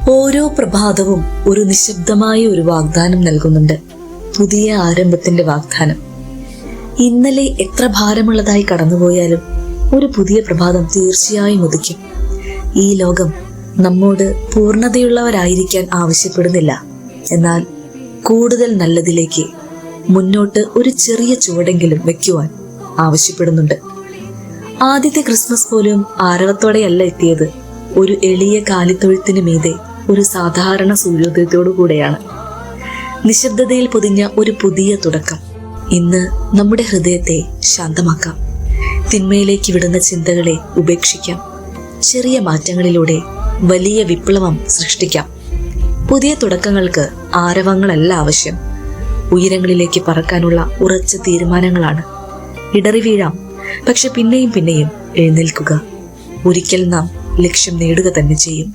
ഓരോ പ്രഭാതവും ഒരു നിശബ്ദമായ ഒരു വാഗ്ദാനം നൽകുന്നുണ്ട്, പുതിയ ആരംഭത്തിന്റെ വാഗ്ദാനം. ഇന്നലെ എത്ര ഭാരമുള്ളതായി കടന്നുപോയാലും ഒരു പുതിയ പ്രഭാതം തീർച്ചയായും ഉദിക്കും. ഈ ലോകം നമ്മോട് പൂർണ്ണതയുള്ളവരായിരിക്കാൻ ആവശ്യപ്പെടുന്നില്ല, എന്നാൽ കൂടുതൽ നല്ലതിലേക്ക് മുന്നോട്ട് ഒരു ചെറിയ ചുവടെങ്കിലും വെക്കുവാൻ ആവശ്യപ്പെടുന്നുണ്ട്. ആദ്യത്തെ ക്രിസ്മസ് പോലും ആരവത്തോടെയല്ല എത്തിയത്. ഒരു എളിയ കാലിത്തൊഴുത്തിന് മീതെ ഒരു സാധാരണ സൂര്യോദയത്തോടു കൂടെയാണ്. നിശബ്ദതയിൽ പൊതിഞ്ഞ ഒരു പുതിയ തുടക്കം. ഇന്ന് നമ്മുടെ ഹൃദയത്തെ ശാന്തമാക്കാം. തിന്മയിലേക്ക് വിടുന്ന ചിന്തകളെ ഉപേക്ഷിക്കാം. ചെറിയ മാറ്റങ്ങളിലൂടെ വലിയ വിപ്ലവം സൃഷ്ടിക്കാം. പുതിയ തുടക്കങ്ങൾക്ക് ആരവങ്ങളല്ല ആവശ്യം, ഉയരങ്ങളിലേക്ക് പറക്കാനുള്ള ഉറച്ച തീരുമാനങ്ങളാണ്. ഇടറി വീഴാം, പക്ഷെ പിന്നെയും പിന്നെയും എഴുന്നേൽക്കുക. ഒരിക്കൽ നാം ലക്ഷ്യം നേടുക തന്നെ ചെയ്യും.